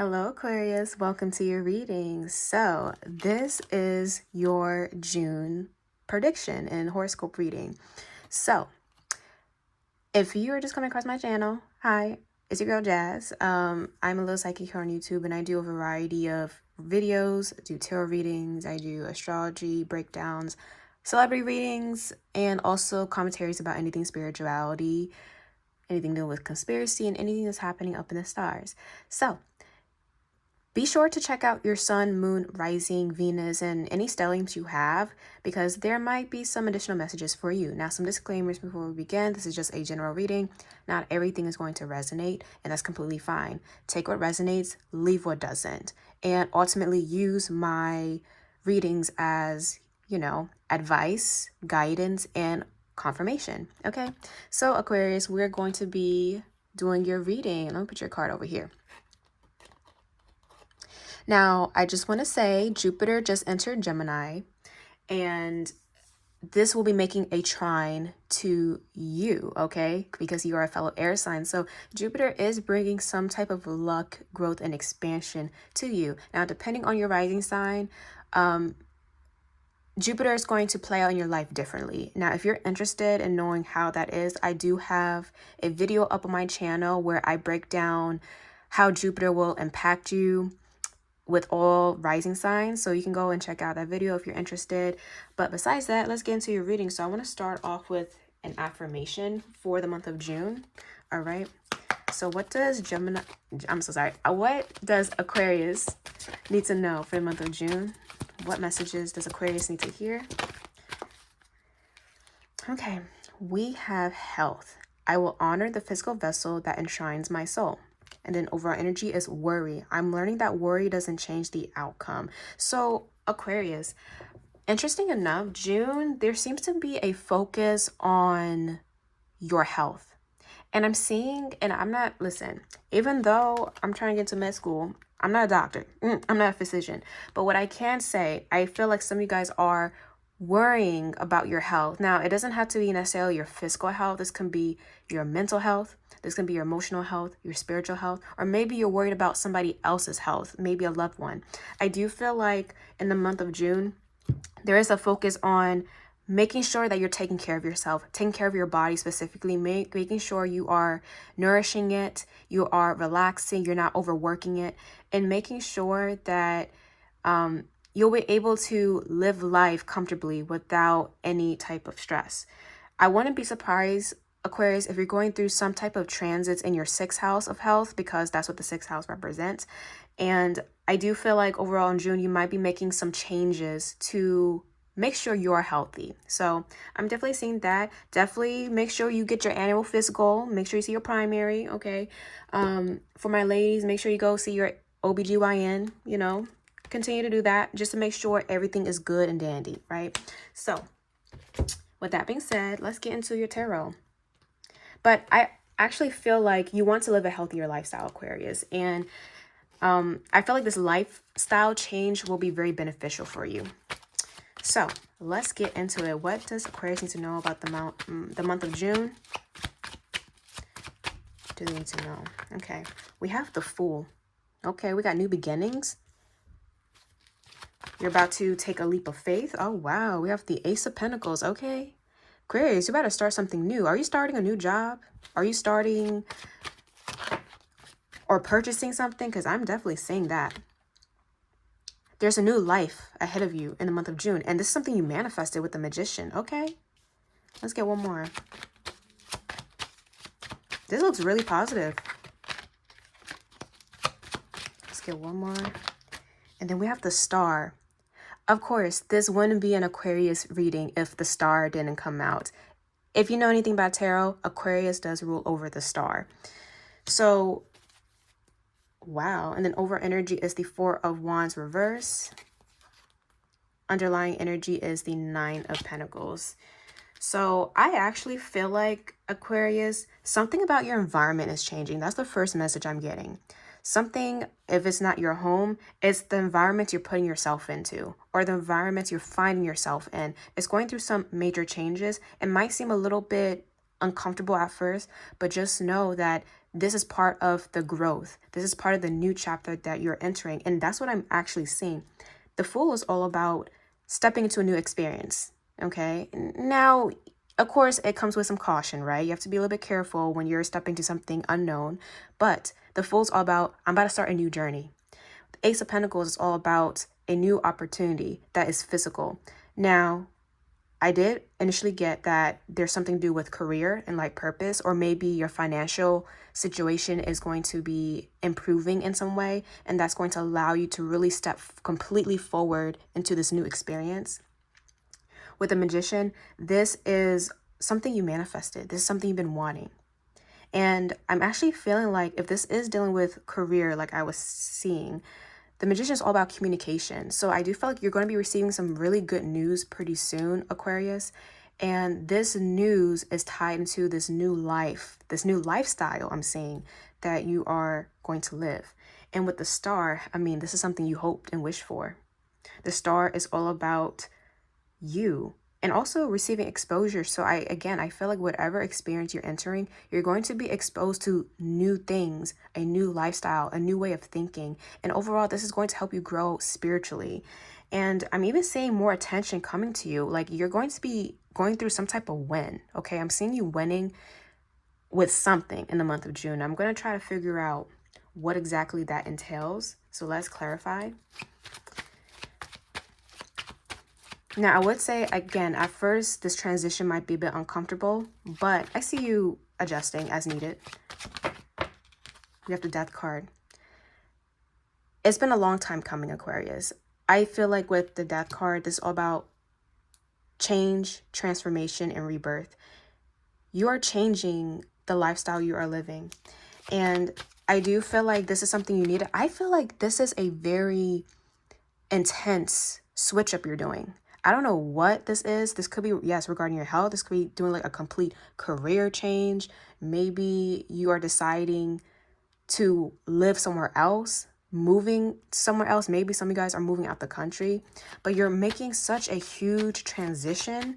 Hello, Aquarius. Welcome to your reading. So, this is your June prediction and horoscope reading. So, if you are just coming across my channel, hi, it's your girl Jazz. I'm a little psychic here on YouTube, and I do a variety of videos. I do tarot readings, I do astrology breakdowns, celebrity readings, and also commentaries about anything spirituality, anything to do with conspiracy, and anything that's happening up in the stars. So, be sure to check out your sun, moon, rising, Venus, and any stelliums you have, because there might be some additional messages for you. Now, some disclaimers before we begin. This is just a general reading. Not everything is going to resonate, and that's completely fine. Take what resonates, leave what doesn't, and ultimately use my readings as, advice, guidance, and confirmation. Okay, so Aquarius, we're going to be doing your reading. Let me put your card over here. Now, I just want to say Jupiter just entered Gemini, and this will be making a trine to you, okay? Because you are a fellow air sign. So Jupiter is bringing some type of luck, growth, and expansion to you. Now, depending on your rising sign, Jupiter is going to play out in your life differently. Now, if you're interested in knowing how that is, I do have a video up on my channel where I break down how Jupiter will impact you with all rising signs, so you can go and check out that video if you're interested. But besides that, let's get into your reading. So I want to start off with an affirmation for the month of June. All right, so what does what does Aquarius need to know for the month of June? What messages does Aquarius need to hear? Okay, we have health. I will honor the physical vessel that enshrines my soul. And then overall energy is worry. I'm learning that worry doesn't change the outcome. So Aquarius, interesting enough, June, there seems to be a focus on your health. And I'm seeing, and I'm not, listen, even though I'm trying to get into med school, I'm not a doctor. I'm not a physician. But what I can say, I feel like some of you guys are worrying about your health. Now, it doesn't have to be necessarily your physical health. This can be your mental health. This can be your emotional health, your spiritual health, or maybe you're worried about somebody else's health, maybe a loved one. I do feel like in the month of June, there is a focus on making sure that you're taking care of yourself, taking care of your body specifically, making sure you are nourishing it, you are relaxing, you're not overworking it, and making sure that you'll be able to live life comfortably without any type of stress. I wouldn't be surprised, Aquarius, if you're going through some type of transits in your 6th house of health, because that's what the 6th house represents. And I do feel like overall in June, you might be making some changes to make sure you are healthy. So I'm definitely seeing that. Definitely make sure you get your annual physical. Make sure you see your primary, okay? For my ladies, make sure you go see your OBGYN, continue to do that just to make sure everything is good and dandy, right? So with that being said, let's get into your tarot. But I actually feel like you want to live a healthier lifestyle, Aquarius. And I feel like this lifestyle change will be very beneficial for you. So let's get into it. What does Aquarius need to know about the month of June? Do they need to know? Okay, we have the Fool. Okay, we got new beginnings. You're about to take a leap of faith. Oh, wow. We have the Ace of Pentacles. Okay. Aquarius, you better start something new. Are you starting a new job? Are you starting or purchasing something? Because I'm definitely seeing that. There's a new life ahead of you in the month of June. And this is something you manifested with the Magician. Okay. Let's get one more. This looks really positive. Let's get one more. And then we have the Star. Of course, this wouldn't be an Aquarius reading if the Star didn't come out. If you know anything about tarot, Aquarius does rule over the Star. So, wow. And then over energy is the 4 of Wands reverse. Underlying energy is the 9 of Pentacles. So I actually feel like, Aquarius, something about your environment is changing. That's the first message I'm getting. Something, if it's not your home, it's the environment you're putting yourself into, or the environment you're finding yourself in. It's going through some major changes. It might seem a little bit uncomfortable at first, but just know that This is part of the growth. This is part of the new chapter that you're entering. And that's what I'm actually seeing. The Fool is all about stepping into a new experience. Okay. Now, of course, it comes with some caution, right? You have to be a little bit careful when you're stepping to something unknown. But the Fool's all about, I'm about to start a new journey. The Ace of Pentacles is all about a new opportunity that is physical. Now, I did initially get that there's something to do with career and like purpose, or maybe your financial situation is going to be improving in some way, and that's going to allow you to really step completely forward into this new experience. With the Magician, this is something you manifested. This is something you've been wanting. And I'm actually feeling like if this is dealing with career, like I was seeing, the Magician is all about communication. So I do feel like you're going to be receiving some really good news pretty soon, Aquarius. And this news is tied into this new life, this new lifestyle I'm seeing that you are going to live. And with the Star, I mean, this is something you hoped and wished for. The Star is all about you and also receiving exposure. So I feel like whatever experience you're entering, you're going to be exposed to new things, a new lifestyle, a new way of thinking. And overall, this is going to help you grow spiritually. And I'm even seeing more attention coming to you. Like you're going to be going through some type of win. Okay. I'm seeing you winning with something in the month of June. I'm going to try to figure out what exactly that entails. So let's clarify. Now, I would say, again, at first, this transition might be a bit uncomfortable, but I see you adjusting as needed. We have the Death card. It's been a long time coming, Aquarius. I feel like with the Death card, this is all about change, transformation, and rebirth. You are changing the lifestyle you are living. And I do feel like this is something you need. I feel like this is a very intense switch up you're doing. I don't know what this is. This could be, yes, regarding your health. This could be doing like a complete career change. Maybe you are deciding to live somewhere else, moving somewhere else. Maybe some of you guys are moving out the country, but you're making such a huge transition.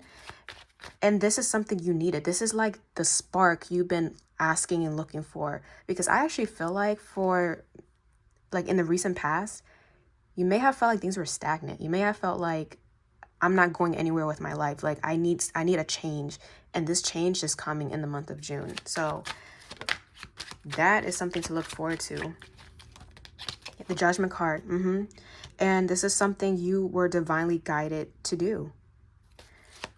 And this is something you needed. This is like the spark you've been asking and looking for. Because I actually feel like in the recent past, you may have felt like things were stagnant. You may have felt like I'm not going anywhere with my life. Like I need a change, and this change is coming in the month of June. So that is something to look forward to. The Judgment card. And this is something you were divinely guided to do.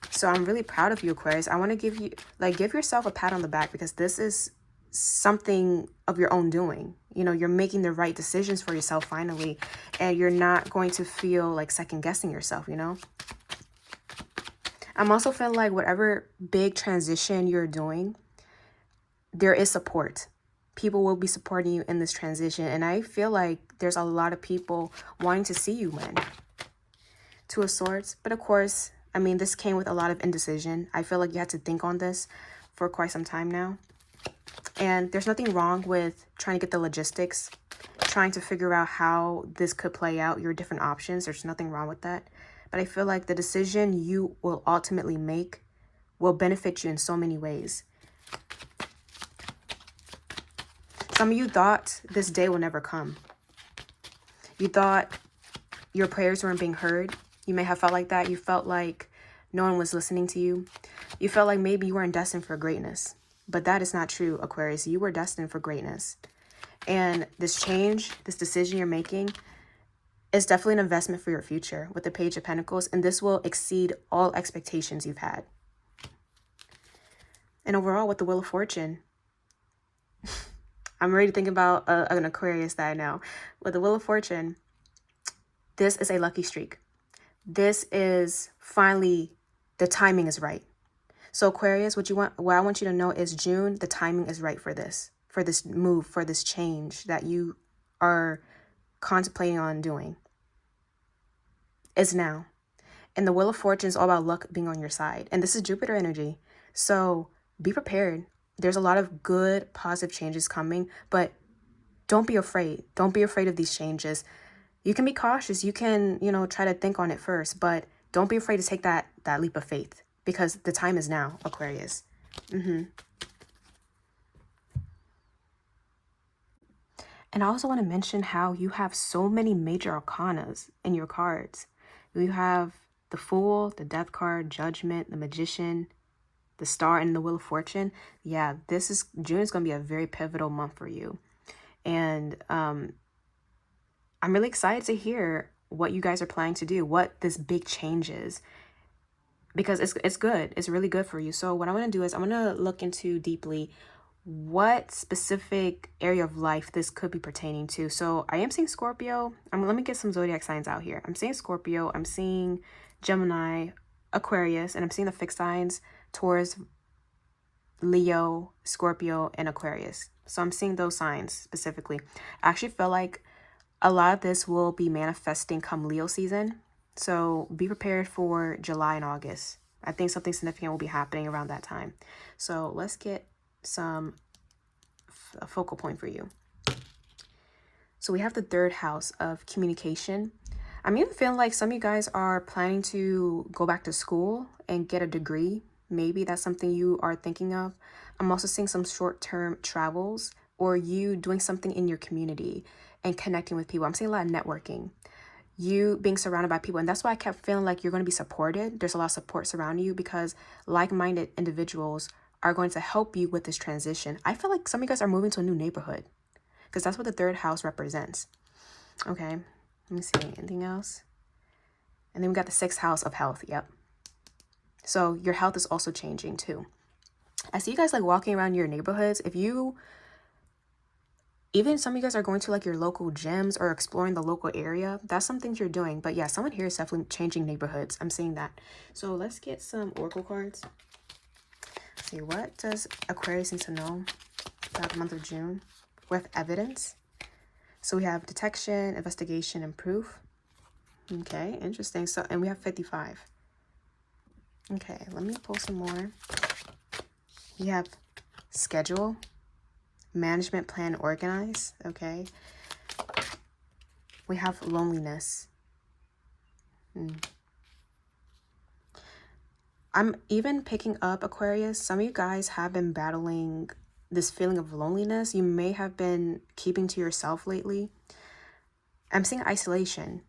So I'm really proud of you, Aquarius. I want to give yourself a pat on the back, because this is something of your own doing. You know, you're making the right decisions for yourself finally, and you're not going to feel like second guessing yourself, you know? I'm also feeling like whatever big transition you're doing, there is support. People will be supporting you in this transition. And I feel like there's a lot of people wanting to see you win. Two of Swords. But of course, I mean, this came with a lot of indecision. I feel like you had to think on this for quite some time now. And there's nothing wrong with trying to get the logistics, trying to figure out how this could play out, your different options. There's nothing wrong with that. But I feel like the decision you will ultimately make will benefit you in so many ways. Some of you thought this day will never come. You thought your prayers weren't being heard. You may have felt like that. You felt like no one was listening to you. You felt like maybe you weren't destined for greatness. But that is not true, Aquarius. You were destined for greatness. And this change, this decision you're making, is definitely an investment for your future with the Page of Pentacles. And this will exceed all expectations you've had. And overall, with the Wheel of Fortune, I'm already thinking about an Aquarius that I know. With the Wheel of Fortune, this is a lucky streak. This is finally, the timing is right. So Aquarius, what I want you to know is June, the timing is right for this move, for this change that you are contemplating on doing. It's now. And the Wheel of Fortune is all about luck being on your side. And this is Jupiter energy. So be prepared. There's a lot of good, positive changes coming, but don't be afraid. Don't be afraid of these changes. You can be cautious. You can, try to think on it first, but don't be afraid to take that leap of faith, because the time is now, Aquarius. And I also want to mention how you have so many major arcanas in your cards. You have the Fool, the Death card, Judgment, the Magician, the Star, and the Wheel of Fortune. Yeah, June is going to be a very pivotal month for you. And I'm really excited to hear what you guys are planning to do, what this big change is, because it's good. It's really good for you. So what I'm going to do is I'm going to look into deeply what specific area of life this could be pertaining to. So I am seeing Scorpio. Let me get some zodiac signs out here. I'm seeing Scorpio. I'm seeing Gemini, Aquarius, and I'm seeing the fixed signs, Taurus, Leo, Scorpio, and Aquarius. So I'm seeing those signs specifically. I actually feel like a lot of this will be manifesting come Leo season. So be prepared for July and August. I think something significant will be happening around that time. So let's get a focal point for you. So we have the 3rd house of communication. I'm even feeling like some of you guys are planning to go back to school and get a degree. Maybe that's something you are thinking of. I'm also seeing some short-term travels or you doing something in your community and connecting with people. I'm seeing a lot of networking. You being surrounded by people. And that's why I kept feeling like you're going to be supported. There's a lot of support surrounding you because like-minded individuals are going to help you with this transition. I feel like some of you guys are moving to a new neighborhood because that's what the 3rd house represents. Okay, let me see. Anything else? And then we got the 6th house of health. Yep. So your health is also changing too. I see you guys like walking around your neighborhoods. Even some of you guys are going to like your local gyms or exploring the local area. That's some things you're doing. But yeah, someone here is definitely changing neighborhoods. I'm seeing that. So let's get some oracle cards. Let's see, what does Aquarius need to know about the month of June with evidence? So we have detection, investigation, and proof. Okay, interesting. So, and we have 55. Okay, let me pull some more. We have schedule, management, plan, organize. Okay. We have loneliness. I'm even picking up, Aquarius, some of you guys have been battling this feeling of loneliness. You may have been keeping to yourself lately. I'm seeing isolation.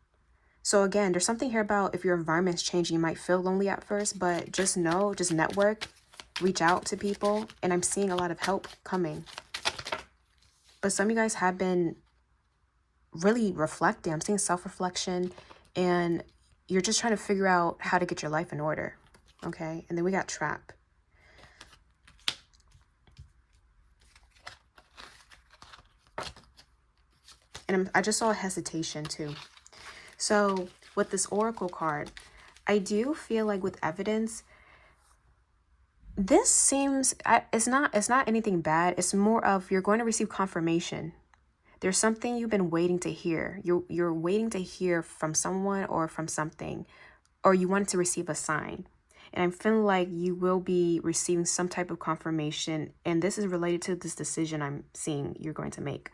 So again, there's something here about if your environment's changing, you might feel lonely at first, but just know, just network, reach out to people, and I'm seeing a lot of help coming. But some of you guys have been really reflecting. I'm seeing self-reflection, and you're just trying to figure out how to get your life in order. Okay, and then we got trap. And I just saw a hesitation too. So with this oracle card, I do feel like with evidence, this seems, it's not anything bad. It's more of you're going to receive confirmation. There's something you've been waiting to hear. You're waiting to hear from someone or from something, or you wanted to receive a sign. And I'm feeling like you will be receiving some type of confirmation. And this is related to this decision I'm seeing you're going to make.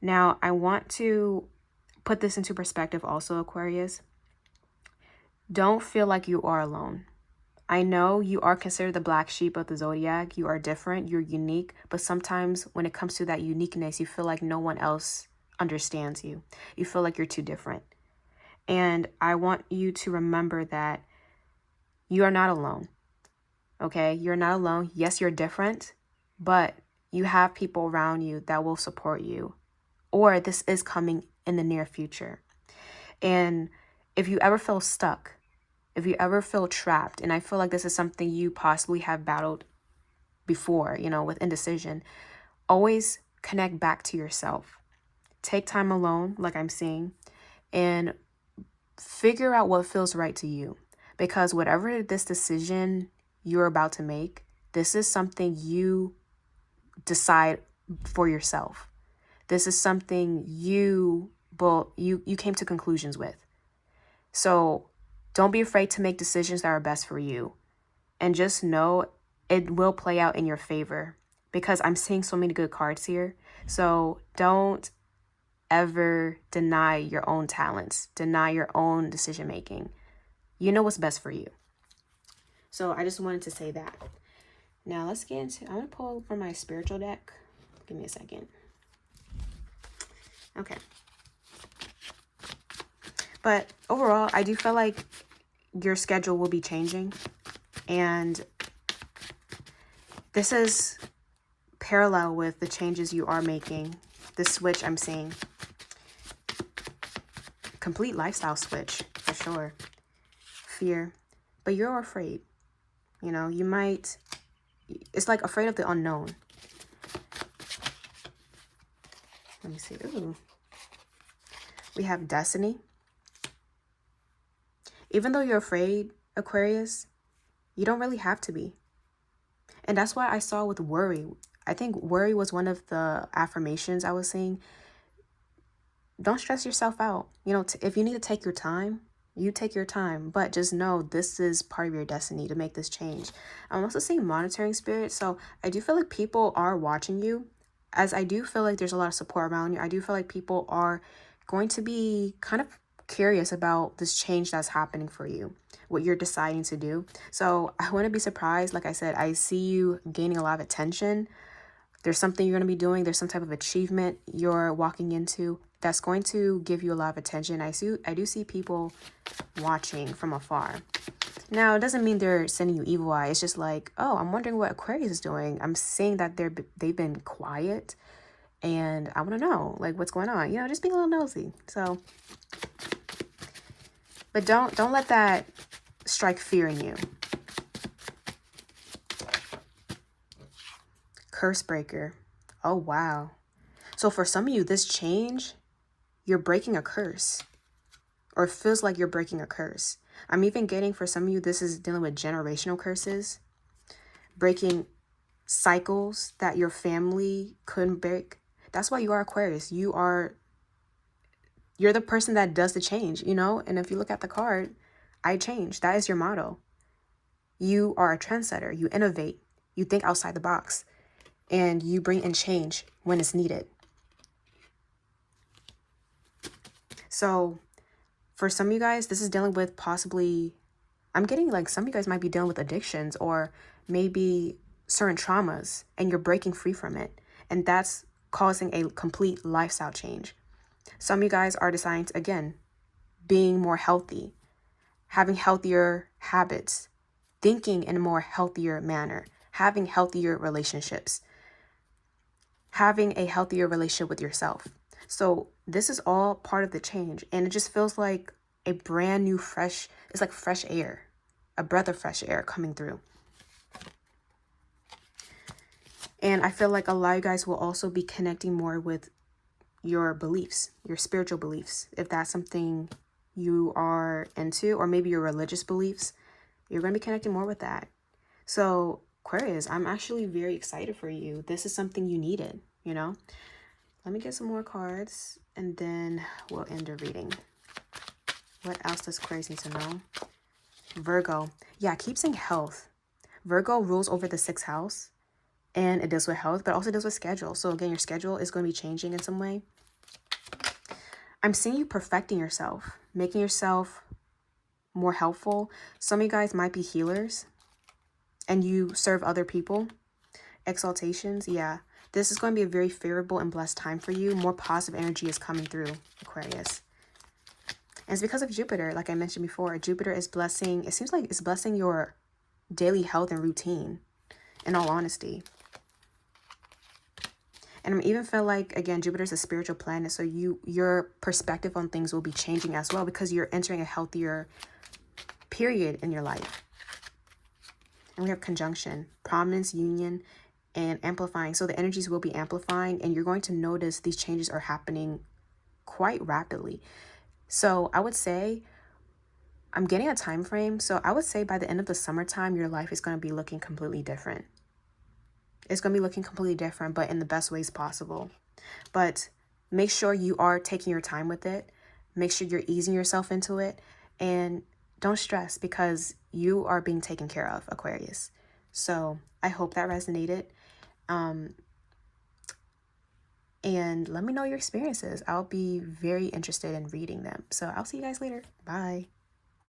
Now, I want to put this into perspective also, Aquarius. Don't feel like you are alone. I know you are considered the black sheep of the zodiac. You are different. You're unique. But sometimes when it comes to that uniqueness, you feel like no one else understands you. You feel like you're too different. And I want you to remember that you are not alone. Okay? You're not alone. Yes, you're different, but you have people around you that will support you. Or this is coming in the near future. And if you ever feel stuck, if you ever feel trapped, and I feel like this is something you possibly have battled before, with indecision, always connect back to yourself. Take time alone, like I'm seeing, and figure out what feels right to you. Because whatever this decision you're about to make, this is something you decide for yourself. This is something you came to conclusions with. So don't be afraid to make decisions that are best for you. And just know it will play out in your favor because I'm seeing so many good cards here. So don't ever deny your own talents, deny your own decision making. You know what's best for you. So I just wanted to say that. Now let's get into, I'm going to pull from my spiritual deck. Give me a second. Okay. But overall, I do feel like your schedule will be changing. And this is parallel with the changes you are making. The switch I'm seeing. Complete lifestyle switch, for sure. Fear. But you're afraid. You know, you might... It's like afraid of the unknown. Let me see. Ooh. We have destiny. Even though you're afraid, Aquarius, you don't really have to be. And that's why I saw with worry. I think worry was one of the affirmations I was seeing. Don't stress yourself out. You know, if you need to take your time, you take your time. But just know this is part of your destiny to make this change. I'm also seeing monitoring spirit. So I do feel like people are watching you. As I do feel like there's a lot of support around you. I do feel like people are going to be kind of curious about this change that's happening for you, what you're deciding to do. So I wouldn't be surprised. Like I said, I see you gaining a lot of attention. There's something you're going to be doing. There's some type of achievement you're walking into that's going to give you a lot of attention. I do see people watching from afar. Now, it doesn't mean they're sending you evil eye. It's just like, oh, I'm wondering what Aquarius is doing. I'm seeing that they've been quiet, and I want to know, like, what's going on. You know, just being a little nosy. So, but don't let that strike fear in you. Curse breaker. Oh, wow. So for some of you, this change, you're breaking a curse, or it feels like you're breaking a curse. I'm even getting, for some of you, this is dealing with generational curses, breaking cycles that your family couldn't break. That's why you are Aquarius. You're the person that does the change, you know? And if you look at the card, I change. That is your motto. You are a trendsetter. You innovate. You think outside the box. And you bring in change when it's needed. So for some of you guys, this is dealing with possibly, I'm getting like some of you guys might be dealing with addictions or maybe certain traumas, and you're breaking free from it. And that's causing a complete lifestyle change. Some of you guys are deciding to, again, being more healthy, having healthier habits, thinking in a more healthier manner, having healthier relationships, having a healthier relationship with yourself. So this is all part of the change. And it just feels like a brand new it's like fresh air, a breath of fresh air coming through. And I feel like a lot of you guys will also be connecting more with your beliefs, your spiritual beliefs. If that's something you are into, or maybe your religious beliefs, you're going to be connecting more with that. So Aquarius, I'm actually very excited for you. This is something you needed, you know? Let me get some more cards and then we'll end the reading. What else does Aquarius need to know? Virgo. Yeah, I keep saying health. Virgo rules over the 6th house, and it deals with health, but also deals with schedule. So again, your schedule is going to be changing in some way. I'm seeing you perfecting yourself, making yourself more helpful. Some of you guys might be healers and you serve other people. Exaltations, yeah. This is going to be a very favorable and blessed time for you. More positive energy is coming through, Aquarius. And it's because of Jupiter, like I mentioned before. Jupiter is blessing, it seems like it's blessing your daily health and routine, in all honesty. And I even feel like, again, Jupiter is a spiritual planet, so your perspective on things will be changing as well because you're entering a healthier period in your life. And we have conjunction, prominence, union, and amplifying. So the energies will be amplifying, and you're going to notice these changes are happening quite rapidly. So I would say, I'm getting a time frame. So I would say by the end of the summertime, your life is going to be looking completely different. It's going to be looking completely different, but in the best ways possible. But make sure you are taking your time with it. Make sure you're easing yourself into it. And don't stress because you are being taken care of, Aquarius. So I hope that resonated. And let me know your experiences. I'll be very interested in reading them. So I'll see you guys later. Bye.